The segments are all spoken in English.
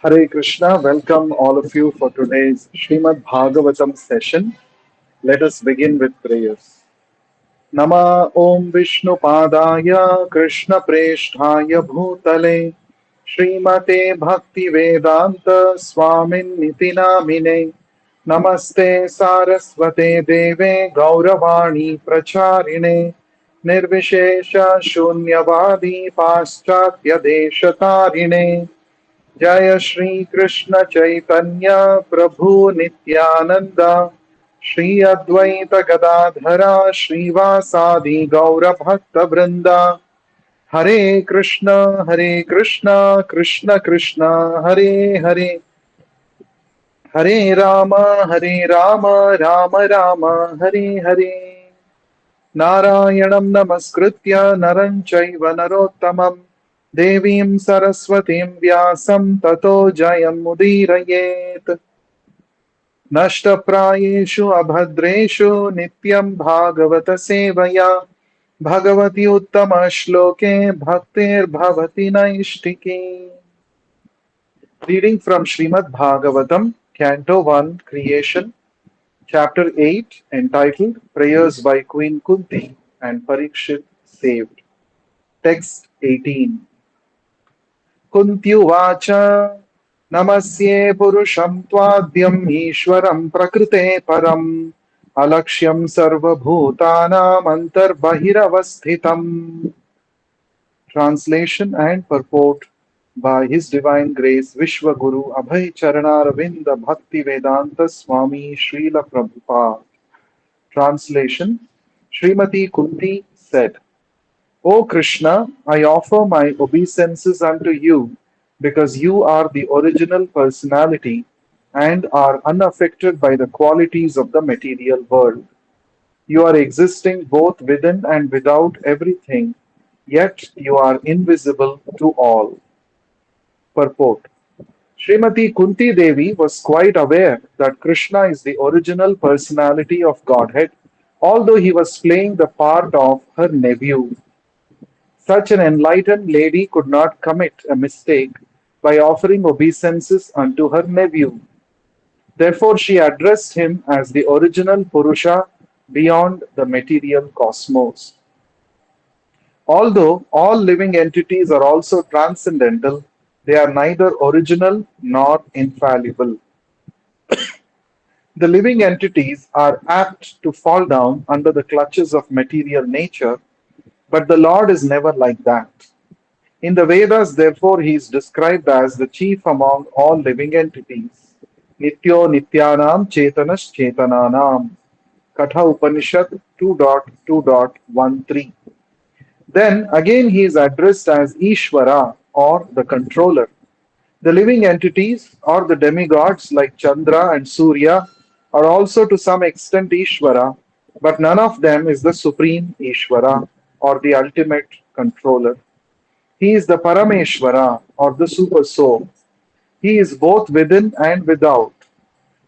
Hare Krishna, welcome all of you for today's Srimad Bhagavatam session. Let us begin with prayers. Nama Om Vishnu Padaya Krishna Presthaya Bhutale Srimate Bhakti Vedanta Swamin Niti Namine Namaste Saraswate Deve Gauravani Pracharine Nirvishesha Shunyavadi Paschatya Deshatarine जय श्री कृष्ण चैतन्य प्रभु नित्यानंद श्री अद्वैत गदाधरा श्रीवासादि गौर भक्त वृंदा हरे कृष्ण कृष्ण कृष्ण हरे हरे हरे राम राम राम हरे हरे नारायणं नमस्कृत्य नरं चैव नरोत्तमं देवीं सरस्वतीं व्यासं ततो जयमुदीरयेत् नष्टप्रायेषु अभद्रेषु नित्यं भागवत सेवया भगवति उत्तमश्लोके भक्तिर्भवति नैष्टिकी Reading from Srimad Bhagavatam, Canto 1, Creation, Chapter 8, entitled Prayers by Queen Kunti and Parikshit Saved. Text 18. Kuntyuvacha Namasye Purusham Tvadyam Ishwaram Prakrite Param Alakshyam Sarva Bhutanam Antarbahiravasthitam. Translation and purport by His Divine Grace Vishwaguru Abhay Charanaраvinda Bhakti Vedanta Swami Srila Prabhupada. Translation. Srimati Kunti said, O Krishna, I offer my obeisances unto you because you are the original personality and are unaffected by the qualities of the material world. You are existing both within and without everything, yet you are invisible to all. Purport. Srimati Kunti Devi was quite aware that Krishna is the original personality of Godhead, although he was playing the part of her nephew. Such an enlightened lady could not commit a mistake by offering obeisances unto her nephew. Therefore, she addressed him as the original Purusha beyond the material cosmos. Although all living entities are also transcendental, they are neither original nor infallible. The living entities are apt to fall down under the clutches of material nature, but the Lord is never like that. In the Vedas, therefore, he is described as the chief among all living entities. Nityo Nityanam Chetanas Chetananam. Katha Upanishad 2.2.13. Then again he is addressed as Ishvara or the controller. The living entities or the demigods like Chandra and Surya are also to some extent Ishvara, but none of them is the supreme Ishvara or the ultimate controller. He is the Parameshvara or the Super Soul. He is both within and without.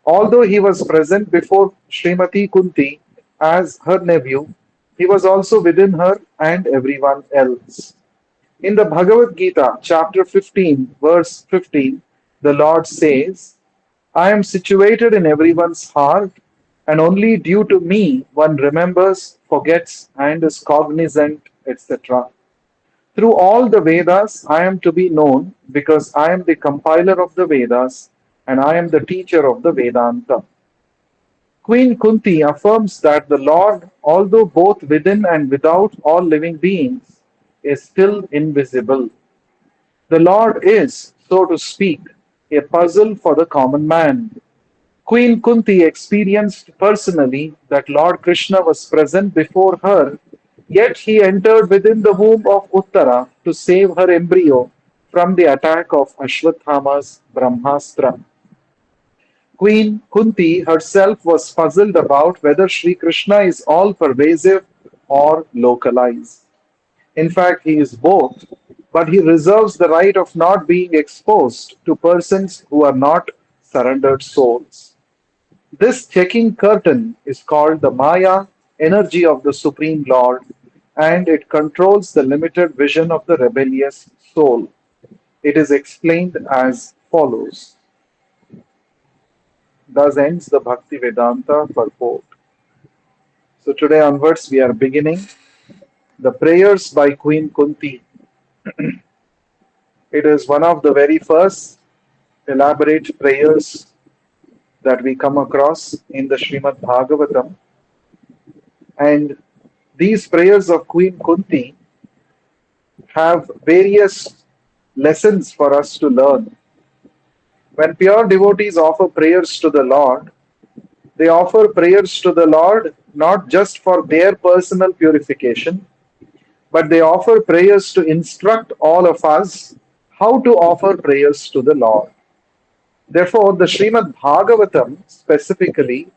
Although he was present before Srimati Kunti as her nephew, he was also within her and everyone else. In the Bhagavad Gita, chapter 15, verse 15, the Lord says, I am situated in everyone's heart, and only due to me one remembers, forgets, and is cognizant, etc. Through all the Vedas, I am to be known because I am the compiler of the Vedas and I am the teacher of the Vedanta. Queen Kunti affirms that the Lord, although both within and without all living beings, is still invisible. The Lord is, so to speak, a puzzle for the common man. Queen Kunti experienced personally that Lord Krishna was present before her, yet he entered within the womb of Uttara to save her embryo from the attack of Ashwathama's Brahmastra. Queen Kunti herself was puzzled about whether Sri Krishna is all pervasive or localized. In fact, he is both, but he reserves the right of not being exposed to persons who are not surrendered souls. This checking curtain is called the Maya, energy of the Supreme Lord, and it controls the limited vision of the rebellious soul. It is explained as follows. Thus ends the Bhakti Vedanta purport. So today onwards we are beginning the prayers by Queen Kunti. It is one of the very first elaborate prayers that we come across in the Srimad Bhagavatam. And these prayers of Queen Kunti have various lessons for us to learn. When pure devotees offer prayers to the Lord, they offer prayers to the Lord not just for their personal purification, but they offer prayers to instruct all of us how to offer prayers to the Lord. Therefore, the Srimad Bhagavatam specifically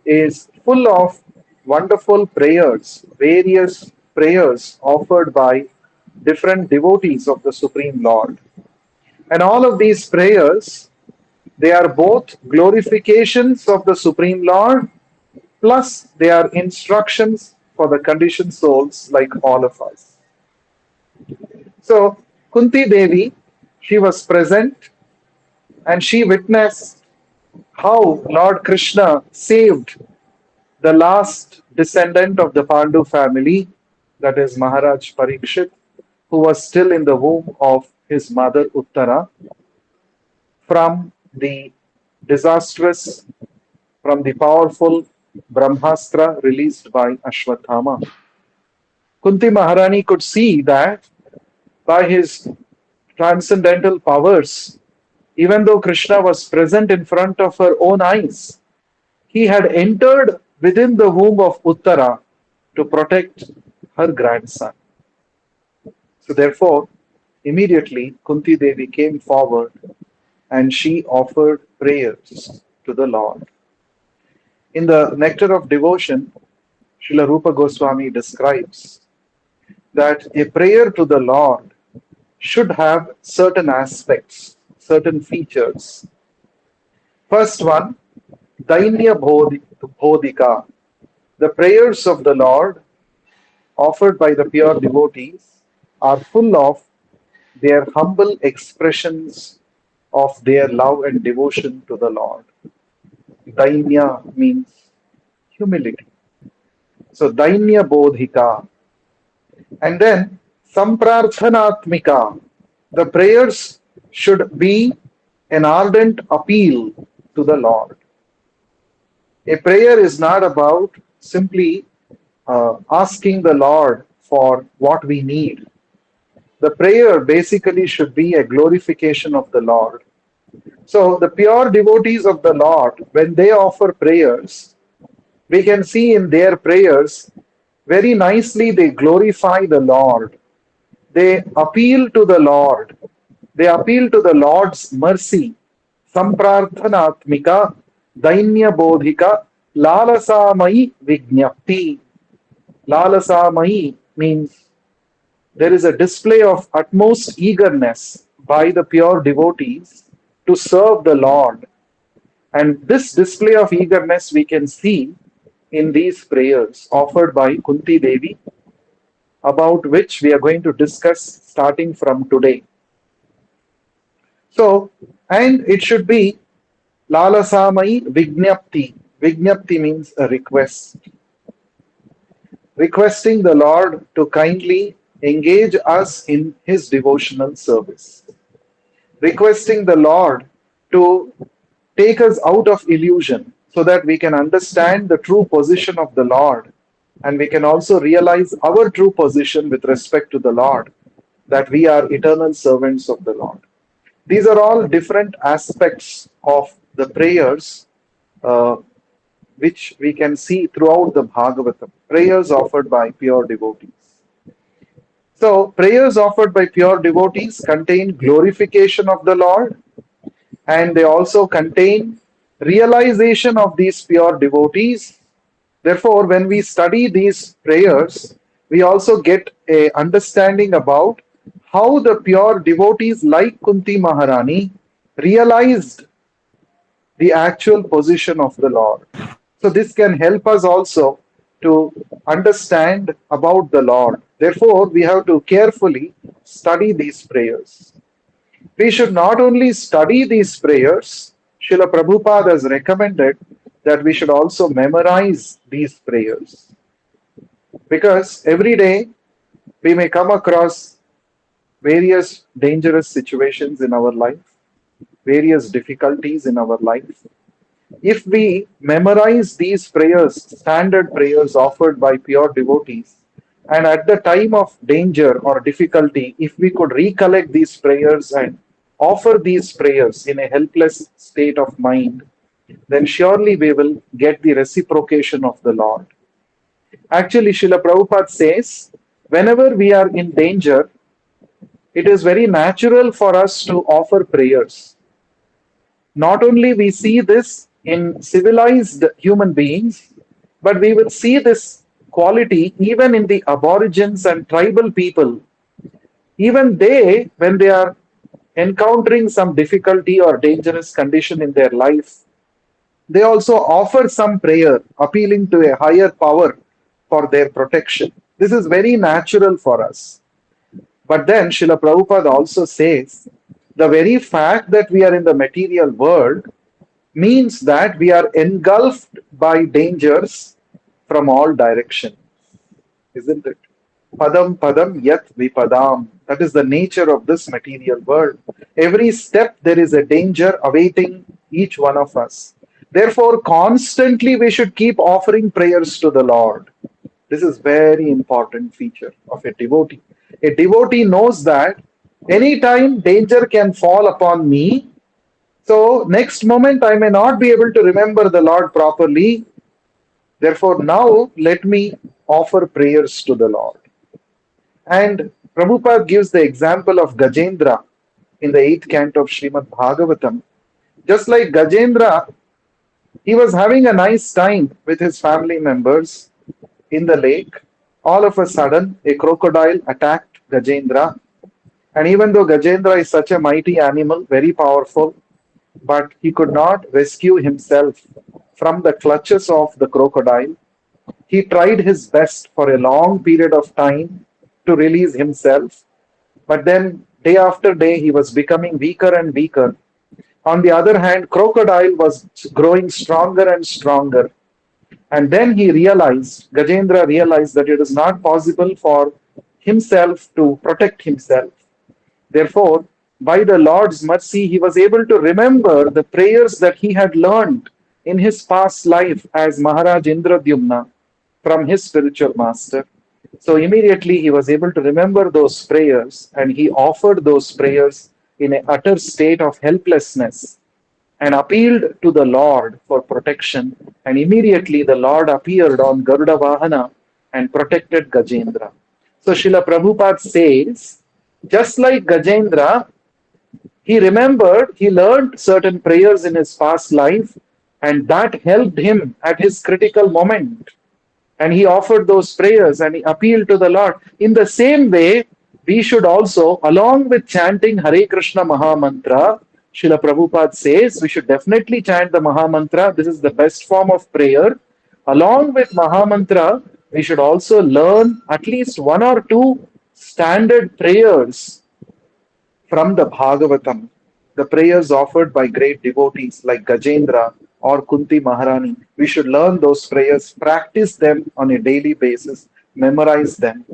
is full of wonderful prayers, various prayers offered by different devotees of the Supreme Lord. And all of these prayers, they are both glorifications of the Supreme Lord, plus they are instructions for the conditioned souls like all of us. So, Kunti Devi, she was present and she witnessed how Lord Krishna saved the last descendant of the Pandu family, that is Maharaj Parikshit, who was still in the womb of his mother Uttara, from the disastrous, from the powerful Brahmastra released by Ashwathama. Kunti Maharani could see that by his transcendental powers, even though Krishna was present in front of her own eyes, he had entered within the womb of Uttara to protect her grandson. So, therefore, immediately Kunti Devi came forward and she offered prayers to the Lord. In the Nectar of Devotion, Srila Rupa Goswami describes that a prayer to the Lord should have certain aspects, certain features. First one, Dainya Bodhika. The prayers of the Lord offered by the pure devotees are full of their humble expressions of their love and devotion to the Lord. Dainya means humility. So Dainya Bodhika. And then Samprarthanatmika. The prayers should be an ardent appeal to the Lord. A prayer is not about simply asking the Lord for what we need. The prayer basically should be a glorification of the Lord. So, the pure devotees of the Lord, when they offer prayers, we can see in their prayers very nicely they glorify the Lord. They appeal to the Lord. They appeal to the Lord's mercy. Samprarthanatmika, Dainya Bodhika, Lalasamai Vignapti. Lalasamai means there is a display of utmost eagerness by the pure devotees to serve the Lord. And this display of eagerness we can see in these prayers offered by Kunti Devi, about which we are going to discuss starting from today. So, and it should be Lalasamai Vignapti. Vignapti means a request. Requesting the Lord to kindly engage us in His devotional service. Requesting the Lord to take us out of illusion so that we can understand the true position of the Lord and we can also realize our true position with respect to the Lord, that we are eternal servants of the Lord. These are all different aspects of the prayers uh, which we can see throughout the Bhagavatam, prayers offered by pure devotees. So, prayers offered by pure devotees contain glorification of the Lord, and they also contain realization of these pure devotees. Therefore, when we study these prayers, we also get a understanding about how the pure devotees like Kunti Maharani realized the actual position of the Lord. So this can help us also to understand about the Lord. Therefore, we have to carefully study these prayers. We should not only study these prayers, Srila Prabhupada has recommended that we should also memorize these prayers. Because every day we may come across various dangerous situations in our life, various difficulties in our life. If we memorize these prayers, standard prayers offered by pure devotees, and at the time of danger or difficulty, if we could recollect these prayers and offer these prayers in a helpless state of mind, then surely we will get the reciprocation of the Lord. Actually, Srila Prabhupada says, whenever we are in danger, it is very natural for us to offer prayers. Not only we see this in civilized human beings, but we will see this quality even in the aborigines and tribal people. Even they, when they are encountering some difficulty or dangerous condition in their life, they also offer some prayer, appealing to a higher power for their protection. This is very natural for us. But then Srila Prabhupada also says the very fact that we are in the material world means that we are engulfed by dangers from all directions, isn't it? Padam padam yat vipadam. That is the nature of this material world. Every step there is a danger awaiting each one of us. Therefore, constantly we should keep offering prayers to the Lord. This is very important feature of a devotee. A devotee knows that anytime danger can fall upon me, so next moment I may not be able to remember the Lord properly. Therefore, now let me offer prayers to the Lord. And Prabhupada gives the example of Gajendra in the 8th canto of Srimad Bhagavatam. Just like Gajendra, he was having a nice time with his family members in the lake. All of a sudden, a crocodile attacked Gajendra. And even though Gajendra is such a mighty animal, very powerful, but he could not rescue himself from the clutches of the crocodile. He tried his best for a long period of time to release himself, but then day after day he was becoming weaker and weaker. On the other hand, crocodile was growing stronger and stronger. And then he realized, Gajendra realized that it is not possible for himself to protect himself. Therefore, by the Lord's mercy, he was able to remember the prayers that he had learned in his past life as Maharaj Indradyumna from his spiritual master. So immediately he was able to remember those prayers and he offered those prayers in an utter state of helplessness and appealed to the Lord for protection. And immediately the Lord appeared on Garuda Vahana and protected Gajendra. So Srila Prabhupada says, just like Gajendra, he remembered, he learned certain prayers in his past life, and that helped him at his critical moment. And he offered those prayers and he appealed to the Lord. In the same way, we should also, along with chanting Hare Krishna Maha Mantra, Srila Prabhupada says we should definitely chant the Maha Mantra. This is the best form of prayer. Along with Maha Mantra, we should also learn at least one or two standard prayers from the Bhagavatam, the prayers offered by great devotees like Gajendra or Kunti Maharani. We should learn those prayers, practice them on a daily basis, memorize them.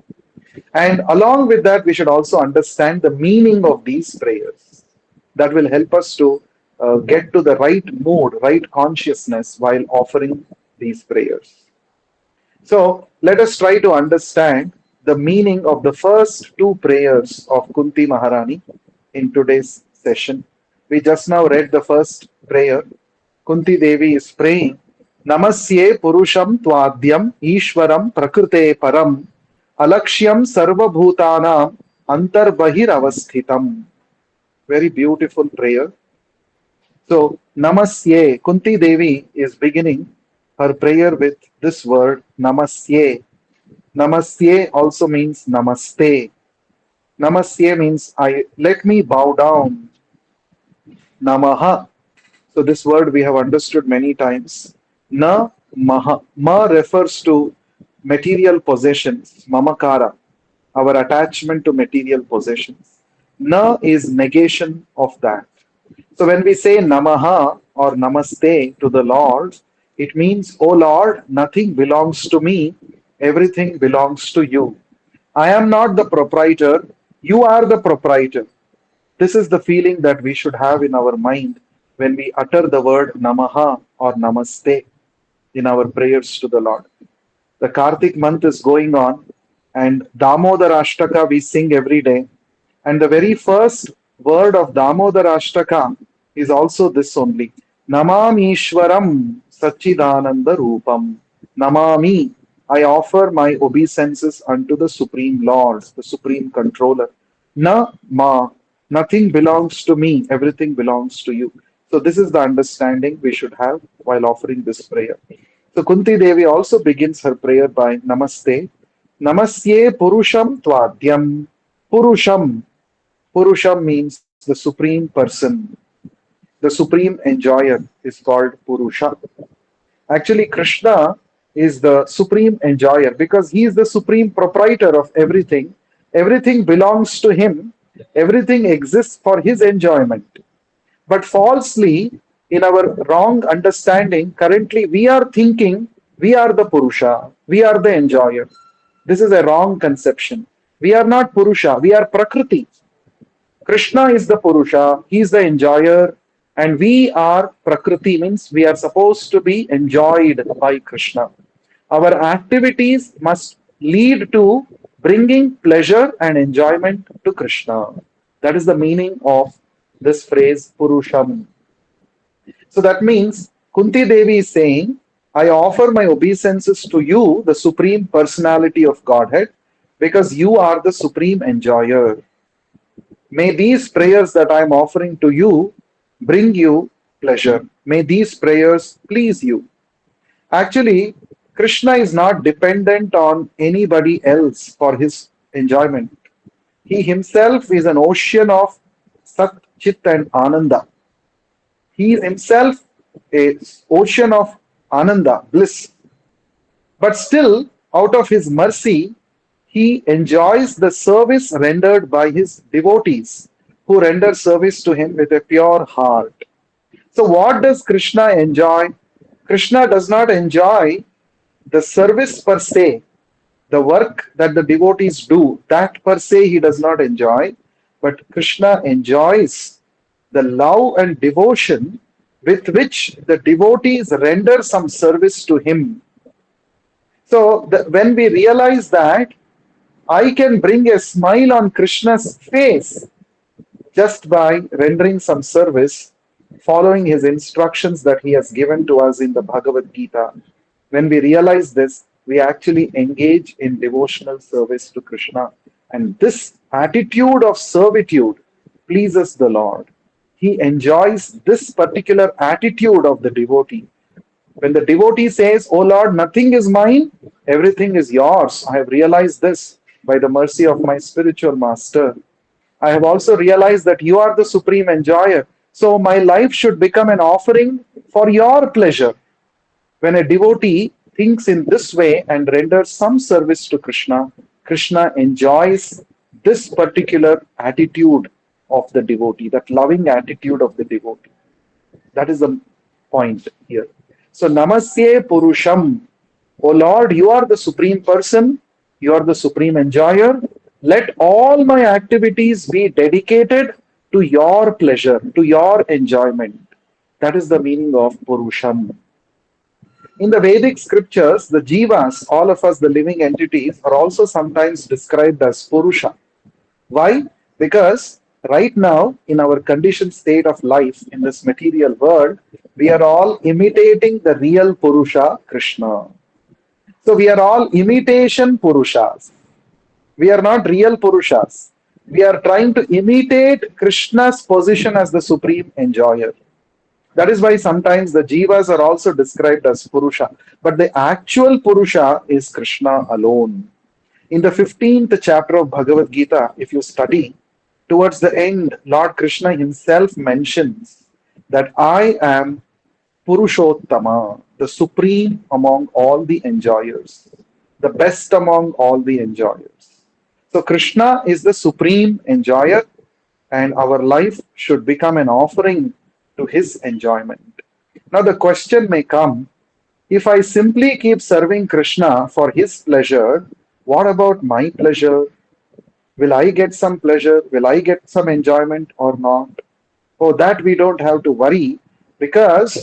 And along with that, we should also understand the meaning of these prayers. That will help us to get to the right mood, right consciousness while offering these prayers. So let us try to understand the meaning of the first two prayers of Kunti Maharani in today's session. We just now read the first prayer. Kunti Devi is praying, Namasye Purusham Tvadyam Ishwaram Prakrute Param Alakshyam Sarva Bhutanam Antarbahir Avasthitam. Very beautiful prayer. So, Namasye, Kunti Devi is beginning her prayer with this word, Namasye. Namasye also means Namaste. Namasye means let me bow down. Namaha. So this word we have understood many times. Na maha. Ma refers to material possessions, mamakara, our attachment to material possessions. Na is negation of that. So when we say Namaha or Namaste to the Lord, it means, O Lord, nothing belongs to me, everything belongs to you. I am not the proprietor, you are the proprietor. This is the feeling that we should have in our mind when we utter the word Namaha or Namaste in our prayers to the Lord. The Kartik month is going on, and Damodar Ashtaka we sing every day. And the very first word of Damodar Ashtaka is also this only: Namamishwaram Sachidananda Rupam. Namami, I offer my obeisances unto the Supreme Lord, the Supreme Controller. Na ma, nothing belongs to me, everything belongs to you. So, this is the understanding we should have while offering this prayer. So Kunti Devi also begins her prayer by Namaste. Namasye Purusham Tvadyam. Purusham. Purusham means the supreme person. The supreme enjoyer is called Purusha. Actually, Krishna is the supreme enjoyer because he is the supreme proprietor of everything. Everything belongs to him. Everything exists for his enjoyment. But falsely, in our wrong understanding, currently we are thinking we are the Purusha, we are the enjoyer. This is a wrong conception. We are not Purusha, we are Prakriti. Krishna is the Purusha, he is the enjoyer, and we are Prakriti, means we are supposed to be enjoyed by Krishna. Our activities must lead to bringing pleasure and enjoyment to Krishna. That is the meaning of this phrase Purusham. So that means Kunti Devi is saying, I offer my obeisances to you, the Supreme Personality of Godhead, because you are the Supreme Enjoyer. May these prayers that I am offering to you bring you pleasure. May these prayers please you. Actually, Krishna is not dependent on anybody else for his enjoyment. He himself is an ocean of Sat, Chit, and Ananda. He is himself a ocean of Ananda, bliss. But still, out of his mercy, he enjoys the service rendered by his devotees who render service to him with a pure heart. So, what does Krishna enjoy? Krishna does not enjoy the service per se, the work that the devotees do, that per se he does not enjoy, but Krishna enjoys the love and devotion with which the devotees render some service to him. So, when we realize that I can bring a smile on Krishna's face just by rendering some service, following his instructions that he has given to us in the Bhagavad Gita. When we realize this, we actually engage in devotional service to Krishna. And this attitude of servitude pleases the Lord. He enjoys this particular attitude of the devotee. When the devotee says, Oh Lord, nothing is mine, everything is yours. I have realized this by the mercy of my spiritual master. I have also realized that you are the supreme enjoyer. So my life should become an offering for your pleasure. When a devotee thinks in this way and renders some service to Krishna, Krishna enjoys this particular attitude of the devotee, that loving attitude of the devotee. That is the point here. So, Namasye Purusham. O Lord, you are the supreme person, you are the supreme enjoyer. Let all my activities be dedicated to your pleasure, to your enjoyment. That is the meaning of Purusham. In the Vedic scriptures, the jivas, all of us, the living entities, are also sometimes described as Purusha. Why? Because right now, in our conditioned state of life in this material world, we are all imitating the real Purusha, Krishna. So we are all imitation Purushas. We are not real Purushas. We are trying to imitate Krishna's position as the supreme enjoyer. That is why sometimes the jivas are also described as Purusha. But the actual Purusha is Krishna alone. In the 15th chapter of Bhagavad Gita, if you study, towards the end, Lord Krishna himself mentions that I am Purushottama, the supreme among all the enjoyers, the best among all the enjoyers. So Krishna is the supreme enjoyer, and our life should become an offering to His enjoyment. Now, the question may come, if I simply keep serving Krishna for his pleasure, what about my pleasure? Will I get some pleasure? Will I get some enjoyment or not? Oh, that we don't have to worry, because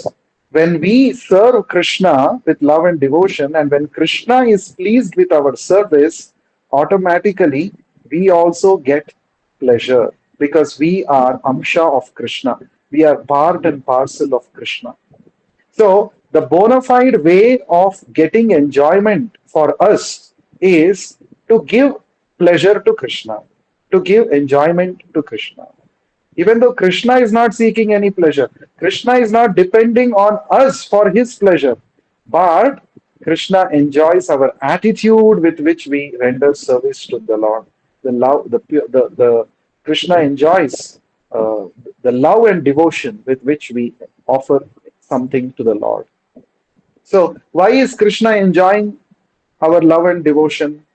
when we serve Krishna with love and devotion, and when Krishna is pleased with our service, automatically we also get pleasure, because we are Amsha of Krishna. We are part and parcel of Krishna. So, the bona fide way of getting enjoyment for us is to give pleasure to Krishna, to give enjoyment to Krishna. Even though Krishna is not seeking any pleasure, Krishna is not depending on us for his pleasure, but Krishna enjoys our attitude with which we render service to the Lord. The love, the Krishna enjoys the love and devotion with which we offer something to the Lord. So, why is Krishna enjoying our love and devotion?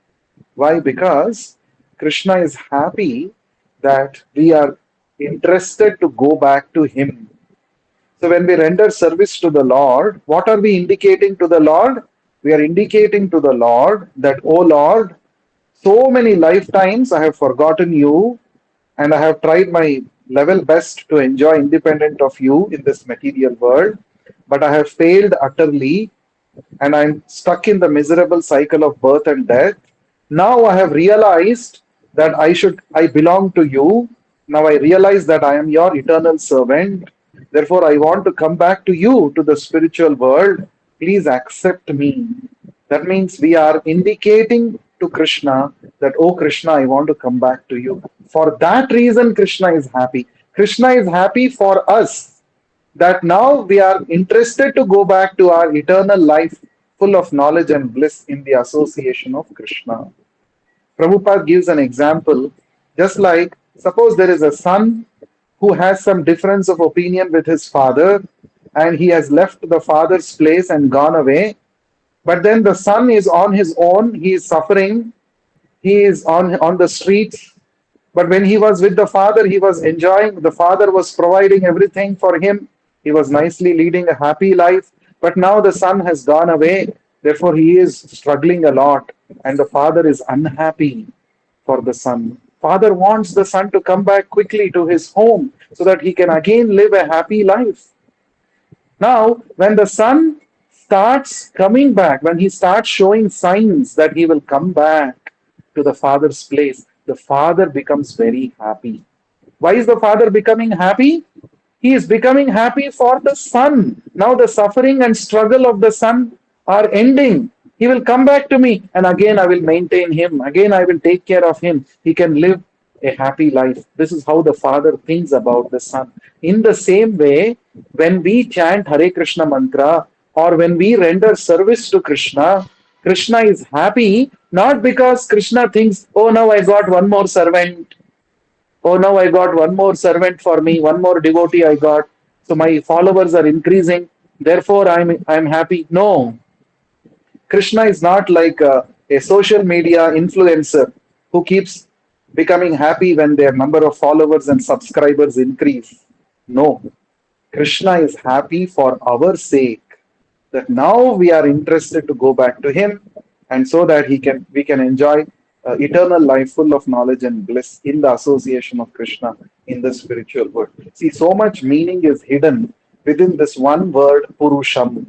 Why? Because Krishna is happy that we are interested to go back to Him. So, when we render service to the Lord, what are we indicating to the Lord? We are indicating to the Lord that, oh Lord, so many lifetimes I have forgotten you, and I have tried my level best to enjoy independent of you in this material world, but I have failed utterly, and I'm stuck in the miserable cycle of birth and death. Now I have realized that I belong to you. Now I realize that I am your eternal servant. Therefore, I want to come back to you, to the spiritual world. Please accept me. That means we are indicating to Krishna that, oh Krishna, I want to come back to you. For that reason, Krishna is happy. Krishna is happy for us, that now we are interested to go back to our eternal life full of knowledge and bliss in the association of Krishna. Prabhupada gives an example, just like suppose there is a son who has some difference of opinion with his father, and he has left the father's place and gone away, but then the son is on his own, he is suffering, he is on the streets. But when he was with the father, he was enjoying, the father was providing everything for him, he was nicely leading a happy life. But now the son has gone away, therefore he is struggling a lot, and the father is unhappy for the son. Father wants the son to come back quickly to his home so that he can again live a happy life. Now, when the son starts coming back, when he starts showing signs that he will come back to the father's place, the father becomes very happy. Why is the father becoming happy? He is becoming happy for the son. Now the suffering and struggle of the son are ending. He will come back to me, and again I will maintain him. Again I will take care of him. He can live a happy life. This is how the father thinks about the son. In the same way, when we chant Hare Krishna mantra, or when we render service to Krishna, Krishna is happy not because Krishna thinks, oh, now I got one more servant. Oh, now I got one more servant for me, one more devotee I got. So my followers are increasing. Therefore, I'm happy. No, Krishna is not like a social media influencer who keeps becoming happy when their number of followers and subscribers increase. No, Krishna is happy for our sake, that now we are interested to go back to him, and so that we can enjoy eternal life full of knowledge and bliss in the association of Krishna in the spiritual world. See, so much meaning is hidden within this one word, Purusham.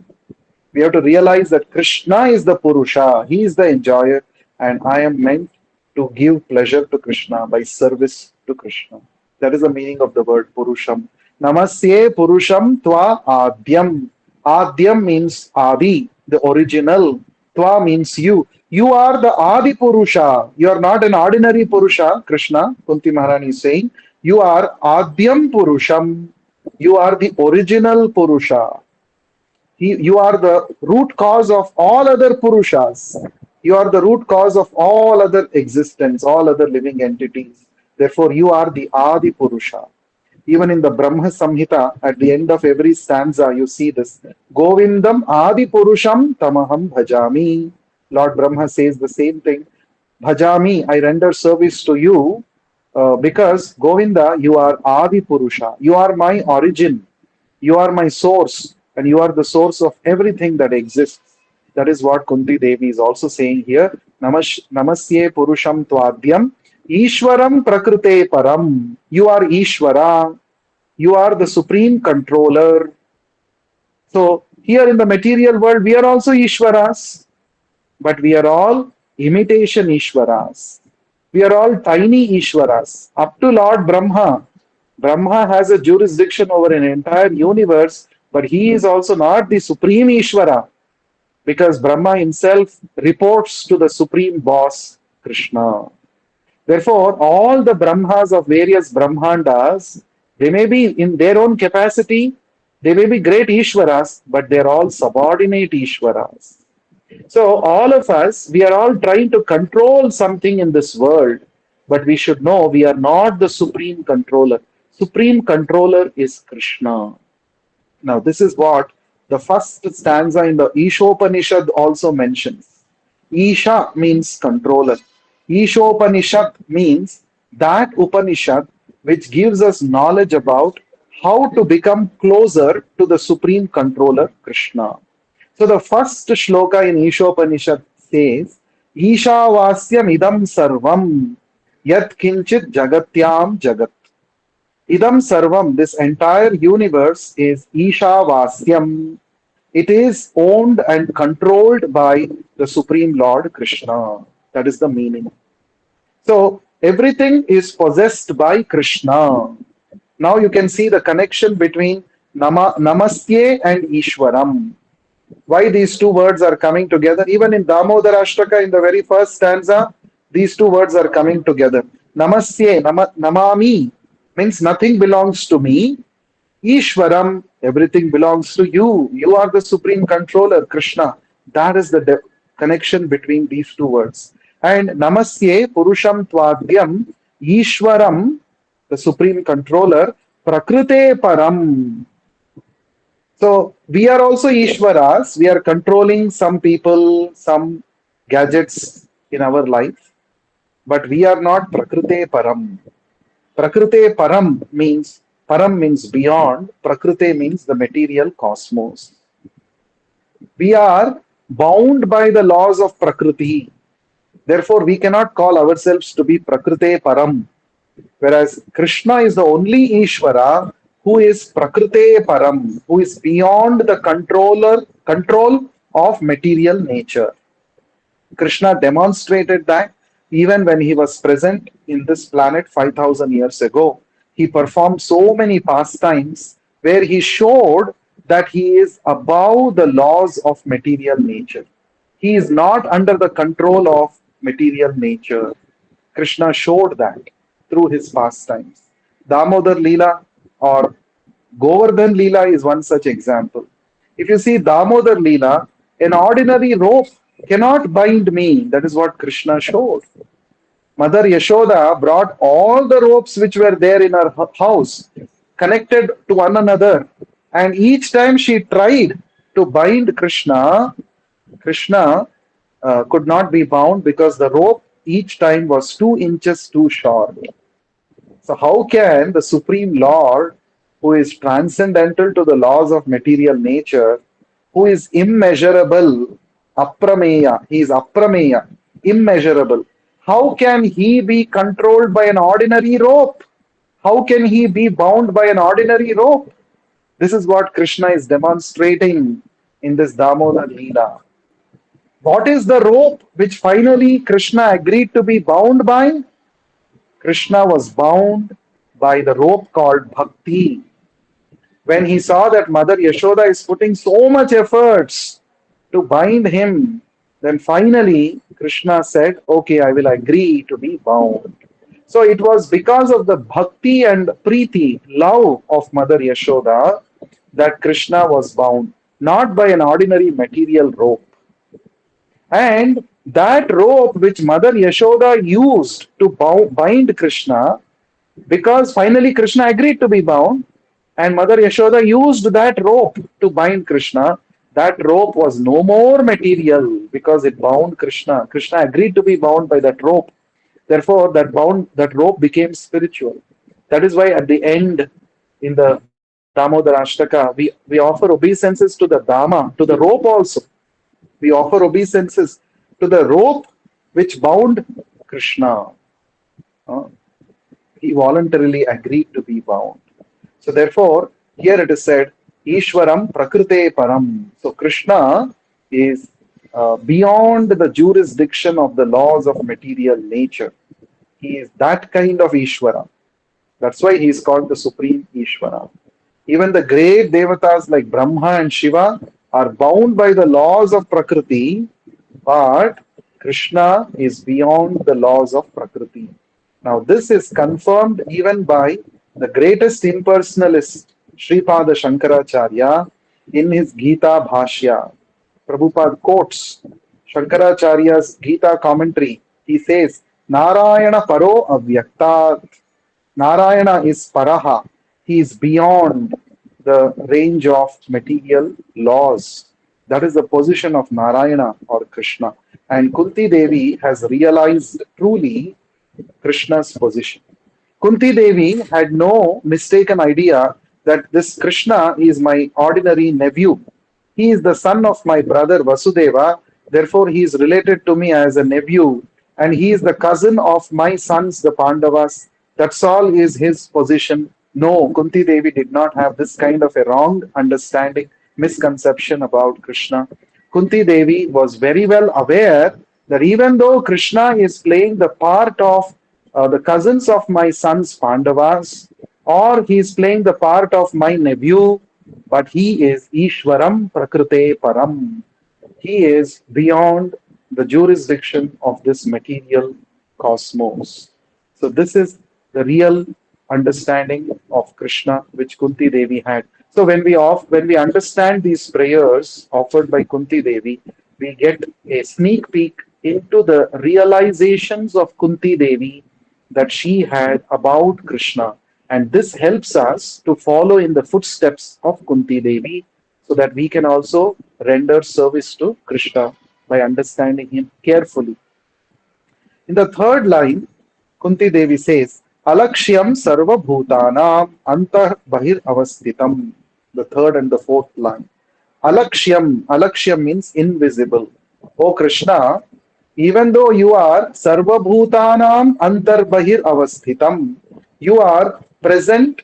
We have to realize that Krishna is the Purusha, he is the enjoyer, and I am meant to give pleasure to Krishna by service to Krishna. That is the meaning of the word Purusham. Namasye Purusham Twa Adyam. Adyam means Adi, the original. Twa means you. You are the Adi Purusha. You are not an ordinary Purusha, Krishna, Kunti Maharani is saying. You are Adyam Purusham. You are the original Purusha. You are the root cause of all other Purushas. You are the root cause of all other existence, all other living entities. Therefore, you are the Adi Purusha. Even in the Brahma Samhita, at the end of every stanza, you see this. Govindam Adi Purusham Tamaham Bhajami. Lord Brahma says the same thing. Bhajami, I render service to you because Govinda, you are Adi Purusha. You are my origin. You are my source, and you are the source of everything that exists. That is what Kunti Devi is also saying here. Namasye Purusham Twadhyam Ishwaram Prakrute Param. You are Ishwara. You are the supreme controller. So here in the material world, we are also Ishwaras, but we are all imitation Ishwaras. We are all tiny Ishwaras. Up to Lord Brahma. Brahma has a jurisdiction over an entire universe, but he is also not the supreme Ishvara because Brahma himself reports to the supreme boss, Krishna. Therefore, all the Brahmas of various Brahmandas, they may be in their own capacity, they may be great Ishwaras, but they're all subordinate Ishwaras. So, all of us, we are all trying to control something in this world, but we should know we are not the supreme controller. Supreme controller is Krishna. Now, this is what the first stanza in the Ishopanishad also mentions. Isha means controller. Ishopanishad means that Upanishad which gives us knowledge about how to become closer to the supreme controller, Krishna. So the first shloka in Ishopanishad says, Ishavasyam idam sarvam yat kinchit jagatyam jagat. Idam sarvam, this entire universe is Ishavasyam. It is owned and controlled by the Supreme Lord Krishna. That is the meaning. So everything is possessed by Krishna. Now you can see the connection between Namastye and Ishwaram. Why these two words are coming together. Even in Damodarashtaka, in the very first stanza, these two words are coming together. Namasye, namami means nothing belongs to me. Ishwaram, everything belongs to you. You are the supreme controller, Krishna. That is the connection between these two words. And Namasye, Purusham Twadhyam, Ishwaram, the supreme controller, Prakrute Param. So we are also Ishwaras. We are controlling some people, some gadgets in our life, but we are not Prakrute Param. Prakrute Param means beyond, Prakrute means the material cosmos. We are bound by the laws of Prakriti. Therefore, we cannot call ourselves to be Prakrute Param. Whereas Krishna is the only Ishvara who is Prakrite Param, who is beyond the control of material nature. Krishna demonstrated that even when he was present in this planet 5,000 years ago. He performed so many pastimes where he showed that he is above the laws of material nature. He is not under the control of material nature. Krishna showed that through his pastimes. Damodar Leela or Govardhan Leela is one such example. If you see Damodar Leela, an ordinary rope cannot bind me. That is what Krishna showed. Mother Yashoda brought all the ropes which were there in her house, connected to one another, and each time she tried to bind Krishna, Krishna could not be bound because the rope each time was 2 inches too short. So, how can the Supreme Lord, who is transcendental to the laws of material nature, who is immeasurable, aprameya, he is aprameya, immeasurable, how can he be controlled by an ordinary rope? How can he be bound by an ordinary rope? This is what Krishna is demonstrating in this Damodar Leela. What is the rope which finally Krishna agreed to be bound by? Krishna was bound by the rope called bhakti. When he saw that Mother Yashoda is putting so much efforts to bind him, then finally Krishna said, okay, I will agree to be bound. So it was because of the bhakti and preeti, love of Mother Yashoda, that Krishna was bound, not by an ordinary material rope. And that rope which Mother Yashoda used to bind Krishna, because finally Krishna agreed to be bound, and Mother Yashoda used that rope to bind Krishna, that rope was no more material because it bound Krishna. Krishna agreed to be bound by that rope. Therefore, that rope became spiritual. That is why at the end in the Damodar Ashtaka, we offer obeisances to the Dama, to the rope also. We offer obeisances to the rope which bound Krishna. Uh, he voluntarily agreed to be bound. So therefore, here it is said, Ishwaram Prakrite Param. So Krishna is beyond the jurisdiction of the laws of material nature. He is that kind of Ishwara. That's why he is called the Supreme Ishvara. Even the great devatas like Brahma and Shiva are bound by the laws of Prakriti, but Krishna is beyond the laws of Prakriti. Now, this is confirmed even by the greatest impersonalist, Sripada Shankaracharya, in his Gita Bhashya. Prabhupada quotes Shankaracharya's Gita commentary. He says, Narayana Paro Avyaktat. Narayana is Paraha. He is beyond the range of material laws. That is the position of Narayana or Krishna. And Kunti Devi has realized truly Krishna's position. Kunti Devi had no mistaken idea that this Krishna is my ordinary nephew. He is the son of my brother Vasudeva, therefore he is related to me as a nephew, and he is the cousin of my sons, the Pandavas. That's all is his position. No, Kunti Devi did not have this kind of a wrong understanding, misconception about Krishna. Kunti Devi was very well aware that even though Krishna is playing the part of the cousins of my sons Pandavas, or he is playing the part of my nephew, but he is Ishwaram Prakrite Param. He is beyond the jurisdiction of this material cosmos. So, this is the real understanding of Krishna which Kunti Devi had. So, when we understand these prayers offered by Kunti Devi, we get a sneak peek into the realizations of Kunti Devi that she had about Krishna. And this helps us to follow in the footsteps of Kunti Devi so that we can also render service to Krishna by understanding him carefully. In the third line, Kunti Devi says, Alakshyam sarva bhutanam antah bahir avastitam. The third and the fourth line. Alakshyam means invisible. O Krishna, even though you are sarva bhutanam antar bahir avasthitam, you are present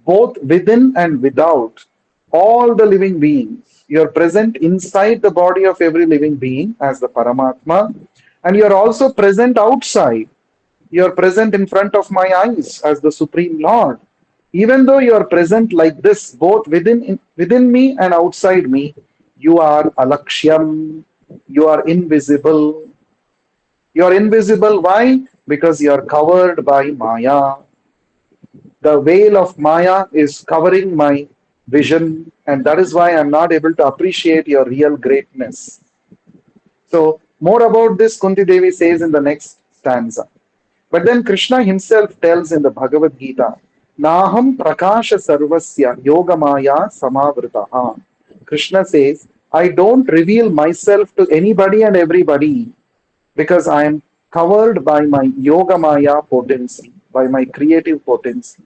both within and without all the living beings. You are present inside the body of every living being as the Paramatma, and you are also present outside. You are present in front of my eyes as the Supreme Lord. Even though you are present like this, both within me and outside me, you are alakshyam, you are invisible. You are invisible. Why? Because you are covered by Maya. The veil of Maya is covering my vision, and that is why I'm not able to appreciate your real greatness. So, more about this, Kunti Devi says in the next stanza. But then Krishna himself tells in the Bhagavad Gita, Naham Prakasha Sarvasya Yogamaya Samavritaha. Krishna says, I don't reveal myself to anybody and everybody because I am covered by my Yogamaya potency, by my creative potency.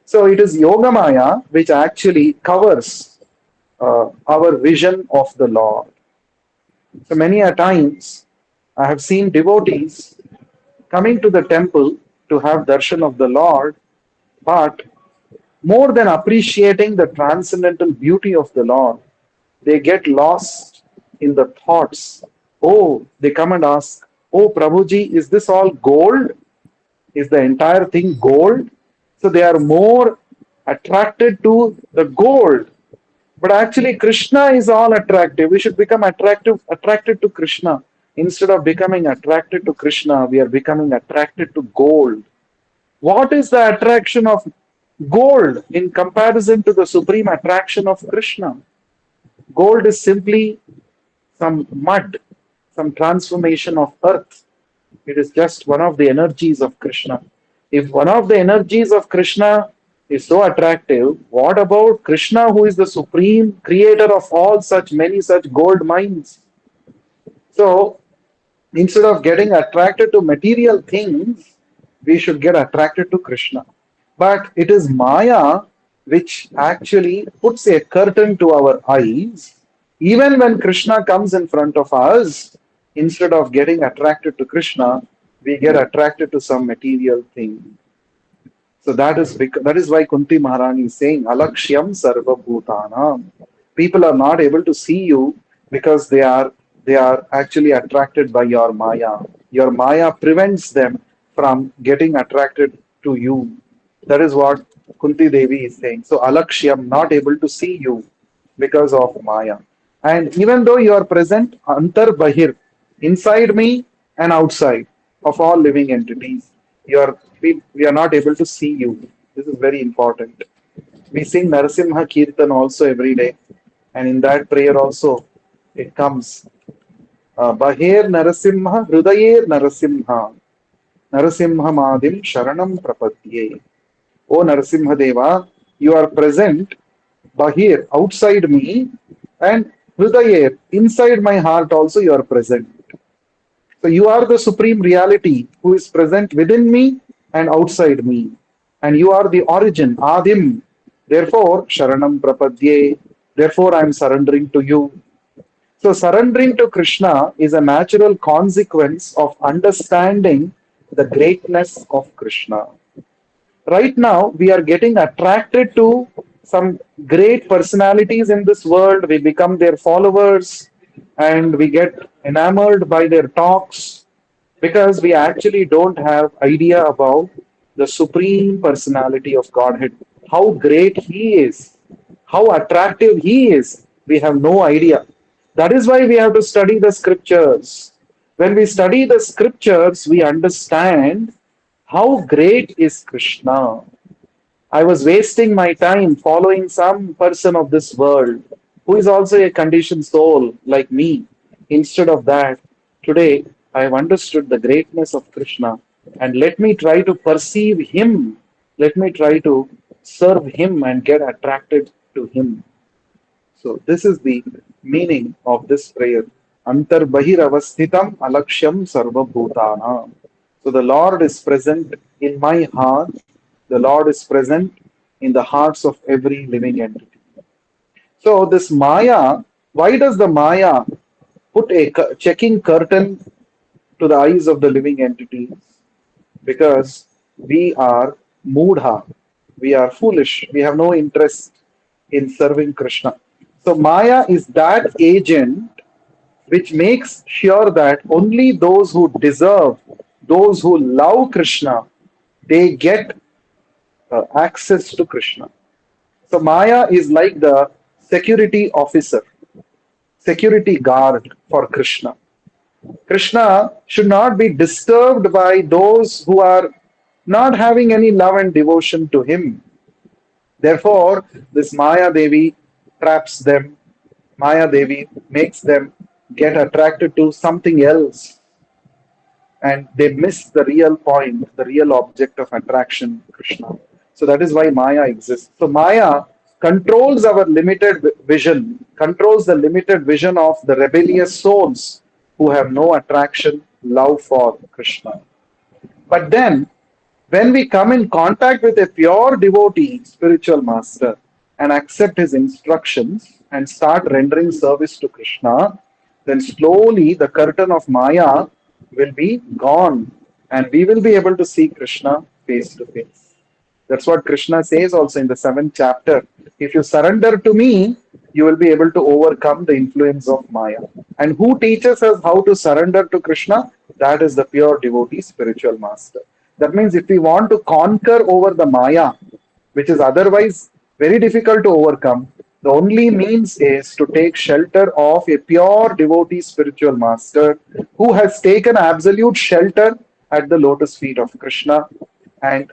So it is Yogamaya which actually covers our vision of the Lord. So many a times I have seen devotees coming to the temple to have darshan of the Lord, but more than appreciating the transcendental beauty of the Lord, they get lost in the thoughts. Oh, they come and ask, Oh, Prabhuji, is this all gold? Is the entire thing gold? So they are more attracted to the gold. But actually, Krishna is all attractive. We should become attracted to Krishna. Instead of becoming attracted to Krishna, we are becoming attracted to gold. What is the attraction of gold in comparison to the supreme attraction of Krishna? Gold is simply some mud, some transformation of earth. It is just one of the energies of Krishna. If one of the energies of Krishna is so attractive, what about Krishna, who is the supreme creator of all such many such gold mines? So Instead of getting attracted to material things, we should get attracted to Krishna. But it is Maya which actually puts a curtain to our eyes. Even when Krishna comes in front of us, instead of getting attracted to Krishna, we get attracted to some material thing. So that is why Kunti Maharani is saying, Alakshyam Sarva Bhutanam. People are not able to see you because they are actually attracted by your Maya. Your Maya prevents them from getting attracted to you. That is what Kunti Devi is saying. So Alakshyam, not able to see you because of Maya. And even though you are present, Antar Bahir, inside me and outside of all living entities, we are not able to see you. This is very important. We sing Narasimha Kirtan also every day, and in that prayer also it comes Bahir Narasimha, Hrudayer Narasimha, Narasimha Madim Sharanam Prapadye. O Narasimha Deva, you are present Bahir, outside me, and Hrudayer, inside my heart also you are present. So you are the supreme reality who is present within me and outside me. And you are the origin, Adim. Therefore, Sharanam Prapadye. Therefore, I am surrendering to you. So, surrendering to Krishna is a natural consequence of understanding the greatness of Krishna. Right now, we are getting attracted to some great personalities in this world. We become their followers and we get enamored by their talks because we actually don't have idea about the supreme personality of Godhead, how great he is, how attractive he is. We have no idea. That is why we have to study the scriptures. When we study the scriptures, we understand how great is Krishna. I was wasting my time following some person of this world who is also a conditioned soul like me. Instead of that, today I have understood the greatness of Krishna and let me try to perceive him. Let me try to serve him and get attracted to him. So, this is the meaning of this prayer. Antar Bahir Avasthitam Alakshyam Sarva Bhutanam. So, the Lord is present in my heart, the Lord is present in the hearts of every living entity. So, this Maya, why does the Maya put a checking curtain to the eyes of the living entities? Because we are mudha, we are foolish, we have no interest in serving Krishna. So Maya is that agent which makes sure that only those who deserve, those who love Krishna, they get access to Krishna. So Maya is like the security officer, security guard for Krishna. Krishna should not be disturbed by those who are not having any love and devotion to him. Therefore, this Maya Devi traps them. Maya Devi makes them get attracted to something else and they miss the real point, the real object of attraction, Krishna. So that is why Maya exists. So Maya controls our limited vision, controls the limited vision of the rebellious souls who have no attraction, love for Krishna. But then, when we come in contact with a pure devotee, spiritual master, and accept his instructions and start rendering service to Krishna, then slowly the curtain of Maya will be gone and we will be able to see Krishna face to face. That's what Krishna says also in the seventh chapter. If you surrender to me, you will be able to overcome the influence of Maya. And who teaches us how to surrender to Krishna? That is the pure devotee spiritual master. That means if we want to conquer over the Maya, which is otherwise very difficult to overcome, the only means is to take shelter of a pure devotee spiritual master who has taken absolute shelter at the lotus feet of Krishna and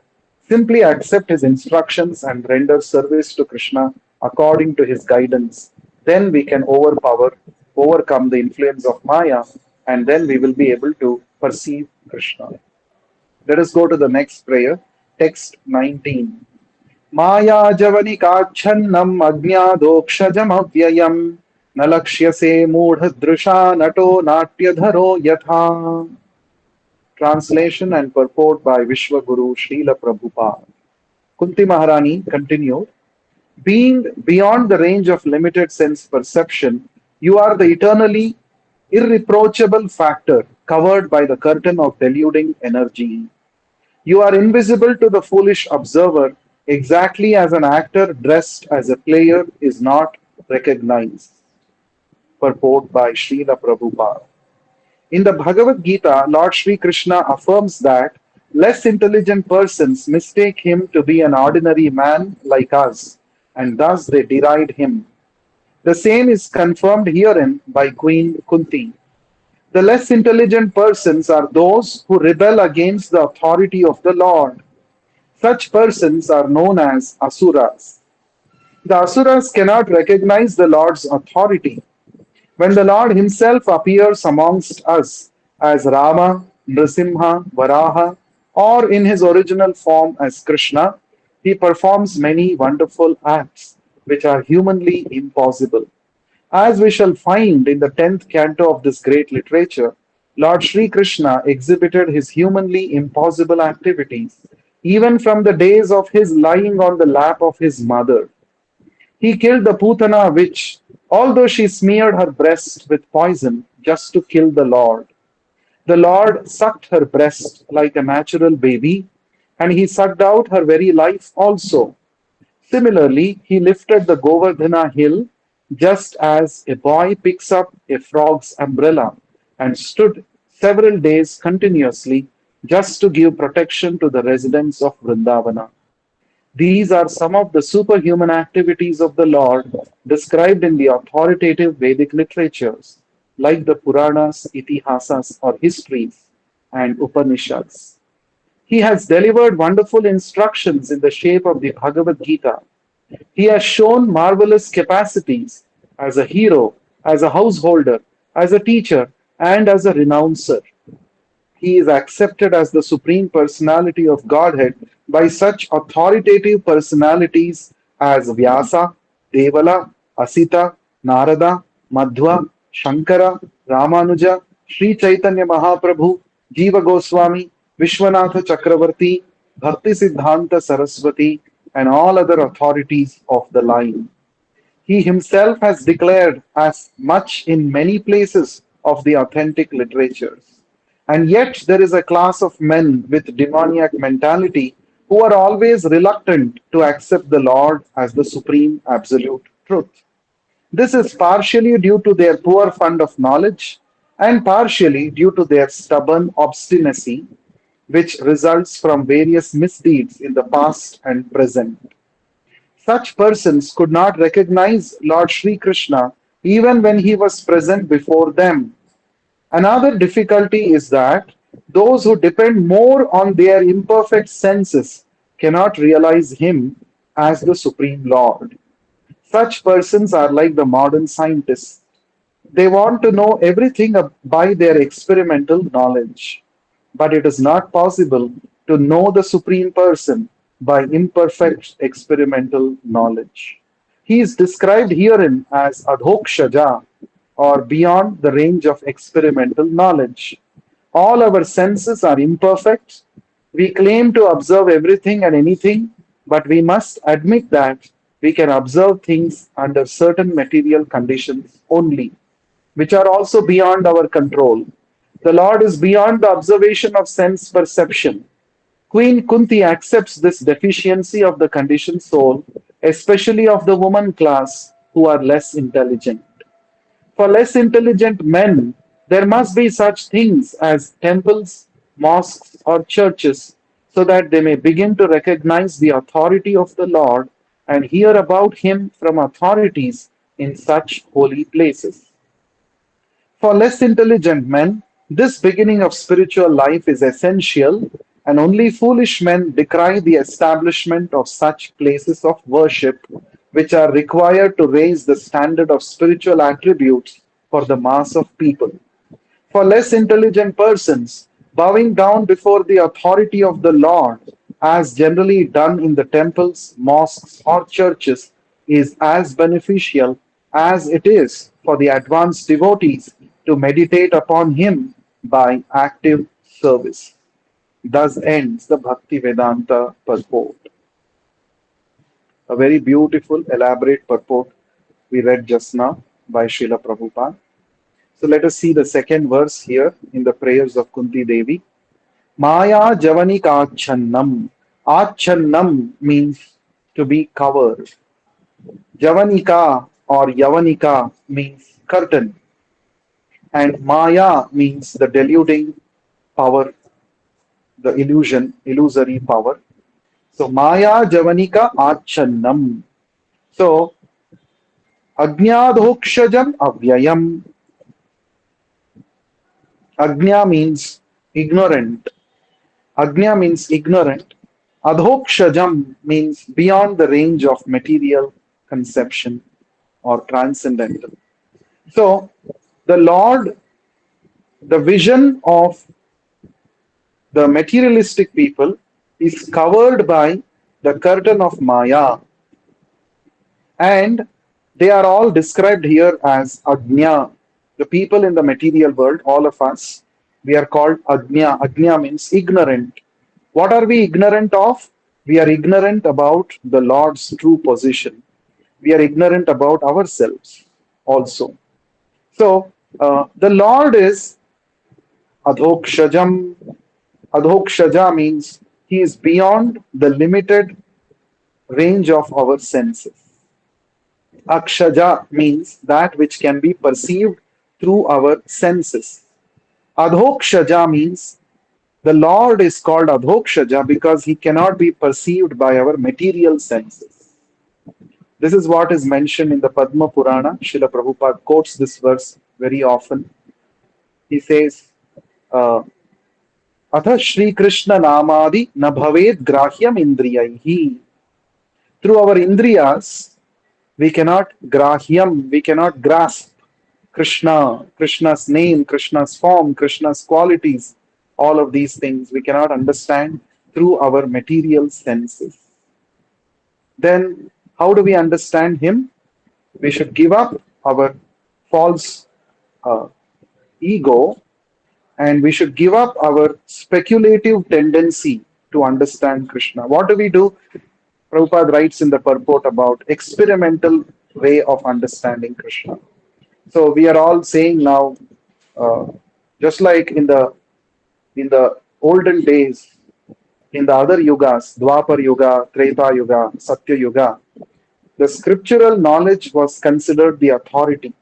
simply accept his instructions and render service to Krishna according to his guidance. Then we can overcome the influence of Maya, and then we will be able to perceive Krishna. Let us go to the next prayer, text 19. Maya Javanikachannam Agnyadokshajam Avyayam न लक्ष्यसे मूढ़दृशा नटो नाट्यधरो यथा. Translation and purport by Vishwaguru Srila Prabhupada. Kunti Maharani continued, being beyond the range of limited sense perception, you are the eternally irreproachable factor covered by the curtain of deluding energy. You are invisible to the foolish observer, exactly as an actor dressed as a player is not recognized. Purport by Srila Prabhupada. In the Bhagavad Gita, Lord Sri Krishna affirms that less intelligent persons mistake him to be an ordinary man like us, and thus they deride him. The same is confirmed herein by Queen Kunti. The less intelligent persons are those who rebel against the authority of the Lord. Such persons are known as asuras. The asuras cannot recognize the Lord's authority. When the Lord Himself appears amongst us as Rama, Nrsimha, Varaha, or in His original form as Krishna, He performs many wonderful acts which are humanly impossible. As we shall find in the 10th canto of this great literature, Lord Sri Krishna exhibited his humanly impossible activities even from the days of his lying on the lap of his mother. He killed the Putana witch, although she smeared her breast with poison just to kill the Lord. The Lord sucked her breast like a natural baby, and he sucked out her very life also. Similarly, he lifted the Govardhana hill just as a boy picks up a frog's umbrella and stood several days continuously just to give protection to the residents of Vrindavana. These are some of the superhuman activities of the Lord described in the authoritative Vedic literatures, like the Puranas, Itihasas, or histories, and Upanishads. He has delivered wonderful instructions in the shape of the Bhagavad Gita. He has shown marvelous capacities as a hero, as a householder, as a teacher, and as a renouncer. He is accepted as the Supreme Personality of Godhead by such authoritative personalities as Vyasa, Devala, Asita, Narada, Madhva, Shankara, Ramanuja, Sri Chaitanya Mahaprabhu, Jiva Goswami, Vishwanatha Chakravarti, Bhakti Siddhanta Saraswati, and all other authorities of the line. He himself has declared as much in many places of the authentic literatures. And yet, there is a class of men with demoniac mentality who are always reluctant to accept the Lord as the supreme absolute truth. This is partially due to their poor fund of knowledge and partially due to their stubborn obstinacy, which results from various misdeeds in the past and present. Such persons could not recognize Lord Sri Krishna even when he was present before them. Another difficulty is that those who depend more on their imperfect senses cannot realize him as the Supreme Lord. Such persons are like the modern scientists. They want to know everything by their experimental knowledge. But it is not possible to know the Supreme Person by imperfect experimental knowledge. He is described herein as adhokshaja or beyond the range of experimental knowledge. All our senses are imperfect. We claim to observe everything and anything, but we must admit that we can observe things under certain material conditions only, which are also beyond our control. The Lord is beyond the observation of sense perception. Queen Kunti accepts this deficiency of the conditioned soul, especially of the woman class who are less intelligent. For less intelligent men, there must be such things as temples, mosques, or churches so that they may begin to recognize the authority of the Lord and hear about Him from authorities in such holy places. For less intelligent men, this beginning of spiritual life is essential, and only foolish men decry the establishment of such places of worship, which are required to raise the standard of spiritual attributes for the mass of people. For less intelligent persons, bowing down before the authority of the Lord, as generally done in the temples, mosques, or churches, is as beneficial as it is for the advanced devotees to meditate upon him by active service. Thus ends the Bhakti Vedanta purport. A very beautiful, elaborate purport we read just now by Srila Prabhupada. So let us see the second verse here in the prayers of Kunti Devi. Maya Javanika Achannam. Achannam means to be covered. Javanika or Yavanika means curtain. And Maya means the deluding power, the illusion, illusory power. So Maya Javanika Achannam. So Ajnadhokshajam Avyayam. Agnya means ignorant. Agnya means ignorant. Adhokshajam means beyond the range of material conception or transcendental. So the Lord, the vision of the materialistic people is covered by the curtain of Maya, and they are all described here as Agnya. The people in the material world, all of us, we are called Agnya. Agnya means ignorant. What are we ignorant of? We are ignorant about the Lord's true position. We are ignorant about ourselves also. So, the Lord is Adhokshajam. Adhokshaja means he is beyond the limited range of our senses. Akshaja means that which can be perceived through our senses. Adhokshaja means the Lord is called Adhokshaja because he cannot be perceived by our material senses. This is what is mentioned in the Padma Purana. Srila Prabhupada quotes this verse very often. He says, Atha Shri Krishna Namadi na bhaved grahyam indriyaihi. Through our indriyas, we cannot grahyam, we cannot grasp Krishna, Krishna's name, Krishna's form, Krishna's qualities, all of these things we cannot understand through our material senses. Then how do we understand him? We should give up our false ego, and we should give up our speculative tendency to understand Krishna. What do we do? Prabhupada writes in the purport about experimental way of understanding Krishna. So we are all saying now, uh, just like in the olden days, in the other yugas, Dwapar Yuga, Treta Yuga, Satya Yuga, the scriptural knowledge was considered the authority.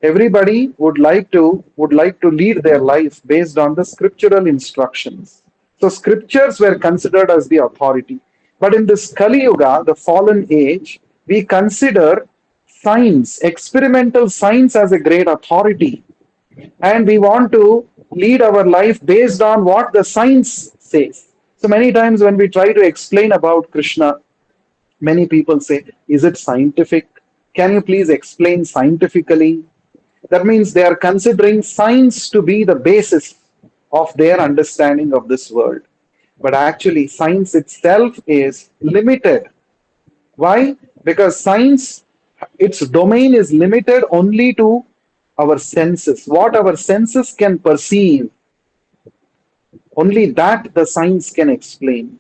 Everybody would like to lead their life based on the scriptural instructions. So scriptures were considered as the authority. But in this Kali Yuga, the fallen age, we consider science, experimental science as a great authority. And we want to lead our life based on what the science says. So many times when we try to explain about Krishna, many people say, is it scientific? Can you please explain scientifically? That means they are considering science to be the basis of their understanding of this world. But actually, science itself is limited. Why? Because science, its domain is limited only to our senses. What our senses can perceive, only that the science can explain.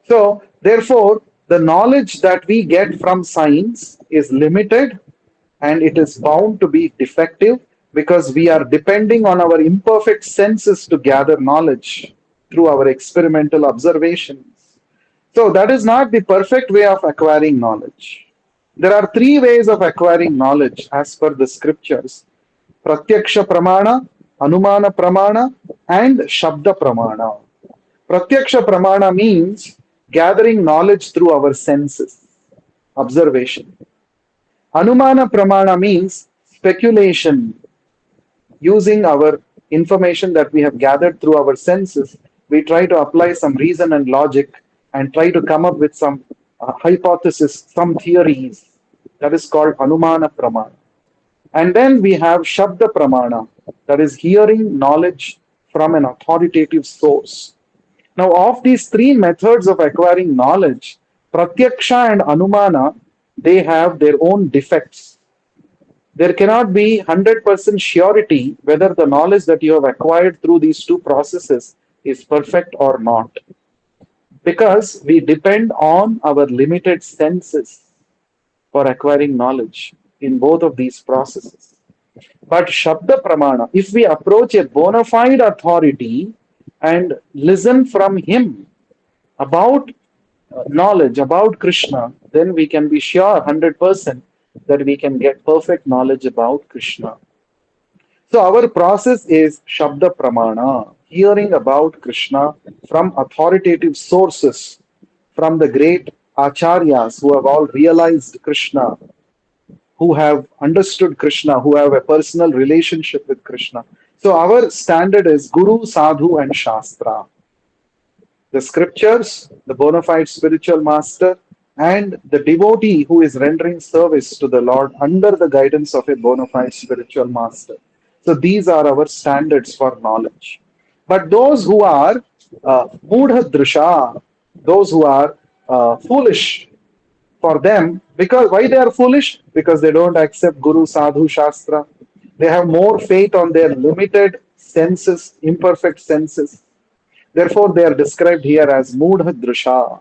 So, therefore, the knowledge that we get from science is limited, and it is bound to be defective because we are depending on our imperfect senses to gather knowledge through our experimental observations. So, that is not the perfect way of acquiring knowledge. There are three ways of acquiring knowledge as per the scriptures: Pratyaksha Pramana, Anumana Pramana, and Shabda Pramana. Pratyaksha Pramana means gathering knowledge through our senses, observation. Anumana Pramana means speculation, using our information that we have gathered through our senses. We try to apply some reason and logic and try to come up with some hypothesis, some theories. That is called Anumana Pramana. And then we have Shabda Pramana, that is hearing knowledge from an authoritative source. Now, of these three methods of acquiring knowledge, Pratyaksha and Anumana, they have their own defects. There cannot be 100% surety whether the knowledge that you have acquired through these two processes is perfect or not, because we depend on our limited senses for acquiring knowledge in both of these processes. But Shabda Pramana, if we approach a bona fide authority and listen from him about knowledge, about Krishna, then we can be sure 100% that we can get perfect knowledge about Krishna. So our process is Shabda Pramana, hearing about Krishna from authoritative sources, from the great acharyas who have all realized Krishna, who have understood Krishna, who have a personal relationship with Krishna. So our standard is Guru, Sadhu, and Shastra. The scriptures, the bona fide spiritual master, and the devotee who is rendering service to the Lord under the guidance of a bona fide spiritual master. So these are our standards for knowledge. But those who are mudha drusha, those who are foolish, for them, because why they are foolish? Because they don't accept Guru, Sadhu, Shastra. They have more faith on their limited senses, imperfect senses. Therefore, they are described here as Mudha Drusha.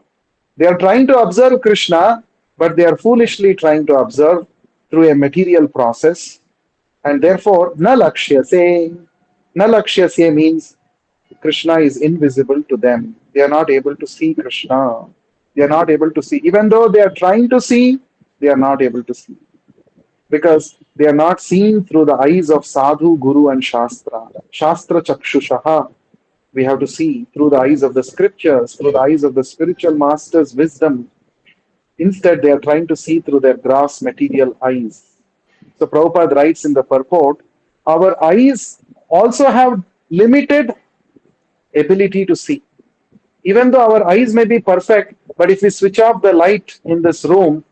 They are trying to observe Krishna, but they are foolishly trying to observe through a material process. And therefore, Na Lakshyase. Na Lakshyase means Krishna is invisible to them. They are not able to see Krishna. They are not able to see. Even though they are trying to see, they are not able to see. Because they are not seen through the eyes of Sadhu, Guru, and Shastra. Shastra Chakshushaha. We have to see through the eyes of the scriptures, through the eyes of the spiritual master's wisdom. Instead, they are trying to see through their gross material eyes. So Prabhupada writes in the purport, our eyes also have limited ability to see. Even though our eyes may be perfect, but if we switch off the light in this room,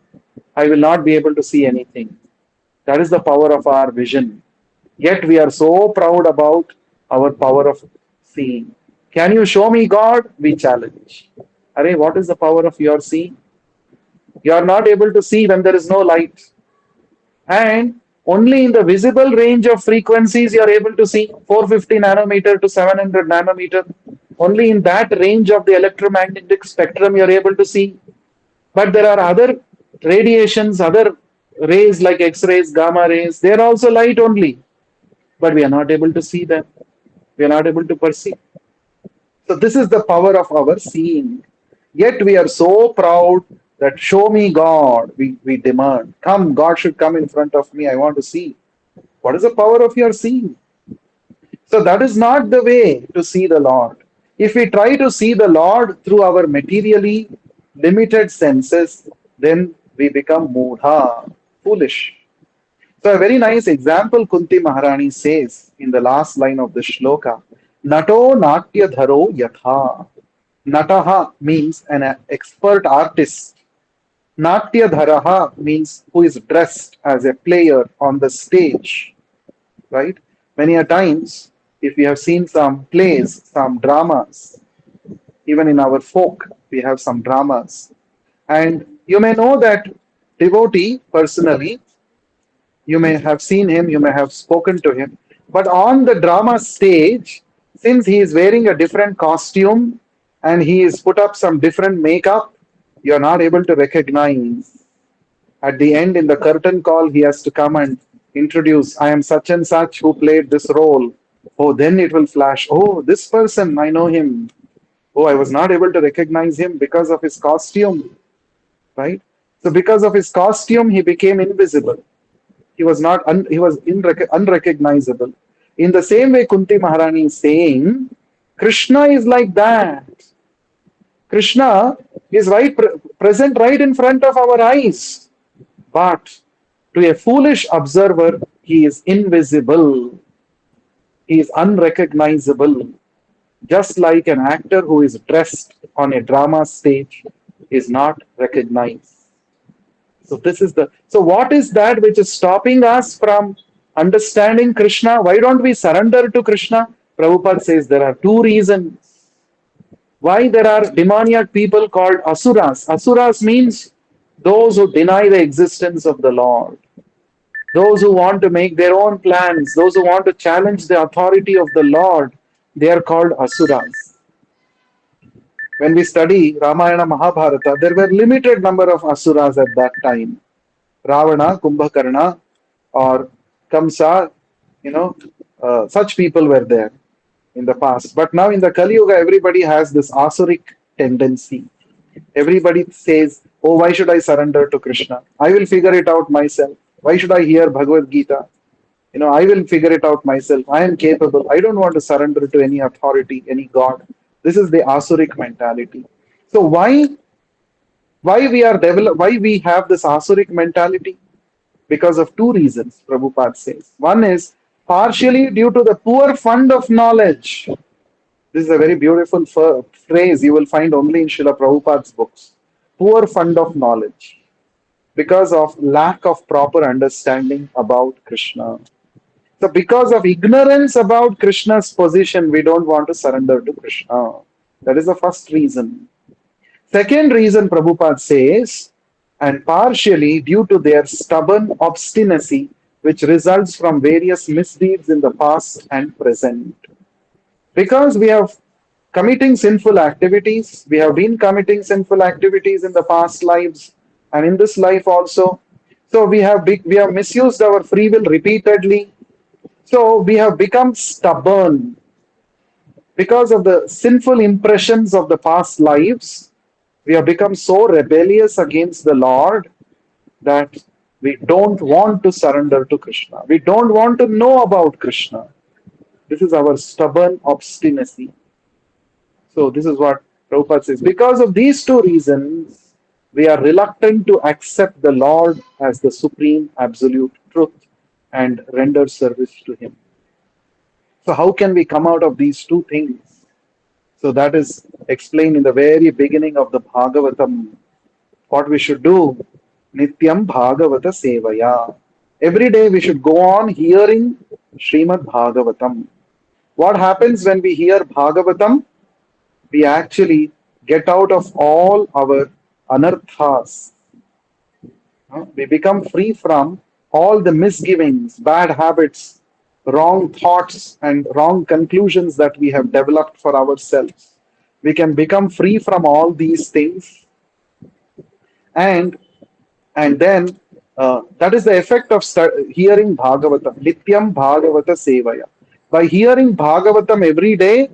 I will not be able to see anything. That is the power of our vision. Yet we are so proud about our power of seeing. Can you show me God? We challenge. Array, what is the power of your seeing? You are not able to see when there is no light. And only in the visible range of frequencies you are able to see 450 nanometer to 700 nanometer. Only in that range of the electromagnetic spectrum you are able to see. But there are other radiations, other rays like X-rays, gamma rays, they are also light only. But we are not able to see them. We are not able to perceive. So this is the power of our seeing. Yet we are so proud that show me God, we demand. Come, God should come in front of me. I want to see. What is the power of your seeing? So that is not the way to see the Lord. If we try to see the Lord through our materially limited senses, then we become mudha, foolish. So a very nice example Kunti Maharani says in the last line of the shloka, Nato Natya Dharo Yatha. Nataha means an expert artist. Natya Dharaha means who is dressed as a player on the stage, right? Many a times, if we have seen some plays, some dramas, even in our folk, we have some dramas. And you may know that devotee personally, you may have seen him, you may have spoken to him, but on the drama stage, since he is wearing a different costume and he is put up some different makeup, you are not able to recognize. At the end, in the curtain call, he has to come and introduce, I am such and such who played this role. Oh, then it will flash. Oh, this person, I know him. Oh, I was not able to recognize him because of his costume, right? So because of his costume, he became invisible. He was not, he was unrecognizable. In the same way, Kunti Maharani is saying, Krishna is like that. Krishna is present right in front of our eyes. But to a foolish observer, he is invisible. He is unrecognizable. Just like an actor who is dressed on a drama stage is not recognized. So this is the, so what is that which is stopping us from understanding Krishna? Why don't we surrender to Krishna? Prabhupada says there are two reasons. Why there are demoniac people called asuras? Asuras means those who deny the existence of the Lord. Those who want to make their own plans, those who want to challenge the authority of the Lord, they are called asuras. When we study Ramayana Mahabharata, there were limited number of asuras at that time. Ravana, Kumbhakarna, or Kamsa, you know, such people were there in the past. But now in the Kali Yuga, everybody has this asuric tendency. Everybody says, "Oh, why should I surrender to Krishna? I will figure it out myself. Why should I hear Bhagavad Gita? I will figure it out myself. I am capable. I don't want to surrender to any authority, any god." This is the asuric mentality. So why we have this asuric mentality? Because of two reasons, Prabhupada says. One is partially due to the poor fund of knowledge. This is a very beautiful phrase you will find only in Srila Prabhupada's books. Poor fund of knowledge. Because of lack of proper understanding about Krishna. So because of ignorance about Krishna's position, we don't want to surrender to Krishna. That is the first reason. Second reason, Prabhupada says, and partially due to their stubborn obstinacy, which results from various misdeeds in the past and present. Because we have committing sinful activities, we have been committing sinful activities in the past lives and in this life also. So we have misused our free will repeatedly. So we have become stubborn because of the sinful impressions of the past lives. We have become so rebellious against the Lord that we don't want to surrender to Krishna. We don't want to know about Krishna. This is our stubborn obstinacy. So this is what Prabhupada says. Because of these two reasons, we are reluctant to accept the Lord as the supreme absolute truth and render service to Him. So how can we come out of these two things? So that is explained in the very beginning of the Bhagavatam. What we should do, Nityam Bhagavata Sevaya. Every day we should go on hearing Srimad Bhagavatam. What happens when we hear Bhagavatam? We actually get out of all our anarthas. We become free from all the misgivings, bad habits, wrong thoughts, and wrong conclusions that we have developed for ourselves. We can become free from all these things, and then that is the effect of hearing Bhagavatam. Nityam Bhagavata Sevaya. By hearing Bhagavatam every day,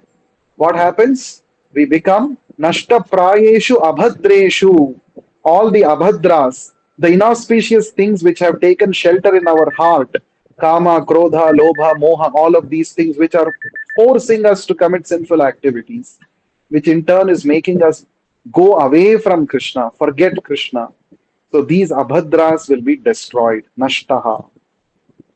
what happens? We become Nashta Prayeshu Abhadreshu. All the Abhadras, the inauspicious things which have taken shelter in our heart, Kama, Krodha, Lobha, Moha, all of these things which are forcing us to commit sinful activities, which in turn is making us go away from Krishna, forget Krishna. So these Abhadras will be destroyed. Nashtaha.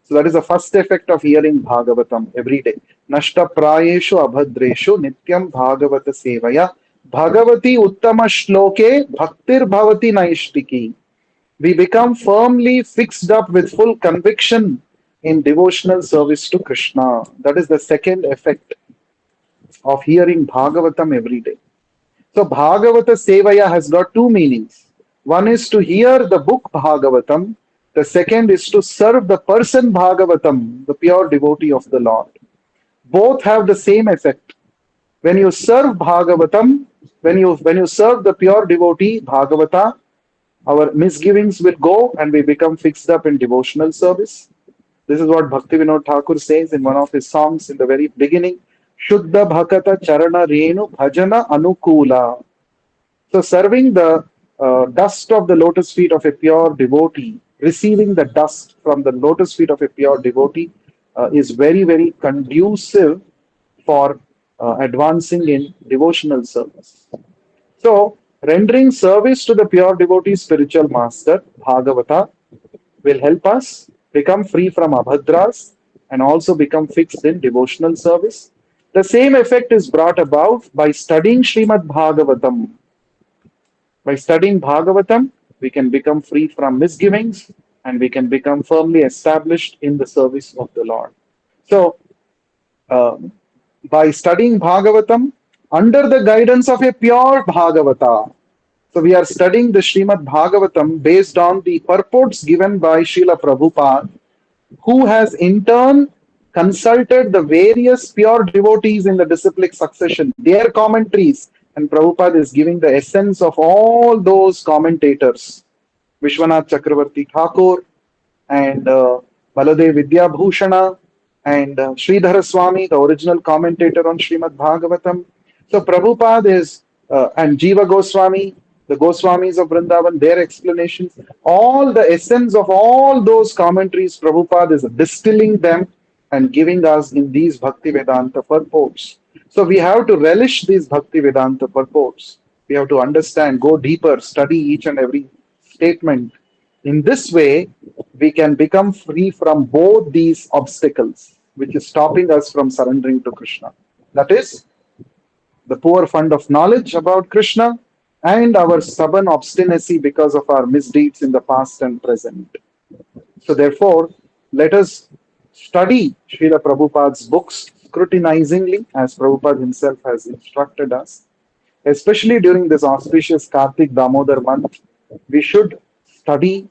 So that is the first effect of hearing Bhagavatam every day. Nashta prayeshu abhadreshu nityam Bhagavata sevaya Bhagavati uttama shloke bhaktir bhavati naishtiki. We become firmly fixed up with full conviction in devotional service to Krishna. That is the second effect of hearing Bhagavatam every day. So Bhagavata Sevaya has got two meanings. One is to hear the book Bhagavatam. The second is to serve the person Bhagavatam, the pure devotee of the Lord. Both have the same effect. When you serve Bhagavatam, when you serve the pure devotee Bhagavata, our misgivings will go and we become fixed up in devotional service. This is what Bhaktivinoda Thakur says in one of his songs in the very beginning. Shuddha Bhakata Charana Renu Bhajana Anukula. So serving the dust of the lotus feet of a pure devotee, receiving the dust from the lotus feet of a pure devotee is very, very conducive for advancing in devotional service. So, rendering service to the pure devotee spiritual master, Bhagavata, will help us become free from abhadras and also become fixed in devotional service. The same effect is brought about by studying Srimad Bhagavatam. By studying Bhagavatam, we can become free from misgivings and we can become firmly established in the service of the Lord. So, by studying Bhagavatam under the guidance of a pure Bhagavata, so we are studying the Srimad Bhagavatam based on the purports given by Srila Prabhupada who has in turn consulted the various pure devotees in the disciplic succession, their commentaries, and Prabhupada is giving the essence of all those commentators. Vishwanath Chakravarti Thakur and Baladev Vidyabhushana and Sridhara Swami, the original commentator on Srimad Bhagavatam. So Prabhupada is, and Jiva Goswami, the Goswamis of Vrindavan, their explanations, all the essence of all those commentaries, Prabhupada is distilling them and giving us in these Bhakti Vedanta purports. So we have to relish these Bhakti Vedanta purports. We have to understand, go deeper, study each and every statement. In this way, we can become free from both these obstacles, which is stopping us from surrendering to Krishna. That is, the poor fund of knowledge about Krishna and our stubborn obstinacy because of our misdeeds in the past and present. So, therefore, let us study Srila Prabhupada's books scrutinizingly, as Prabhupada himself has instructed us. Especially during this auspicious Kartik Damodar month, we should study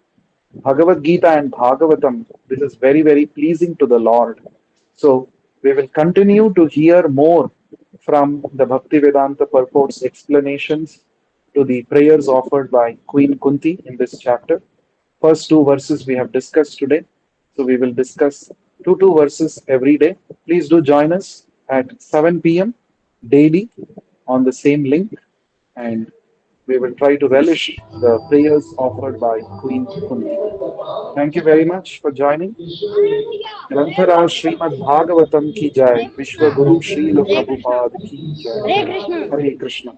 Bhagavad Gita and Bhagavatam. This is very, very pleasing to the Lord. So we will continue to hear more from the Bhaktivedanta purports explanations to the prayers offered by Queen Kunti in this chapter. First two verses we have discussed today. So we will discuss two verses every day. Please do join us at 7 p.m. daily on the same link, and we will try to relish the prayers offered by Queen Kunti. Thank you very much for joining. ग्रंथराज Shrimad Bhagavatam की जय, विश्व गुरु Srila Hare Krishna. Prabhupada की जय. Hare Krishna. हरे कृष्ण.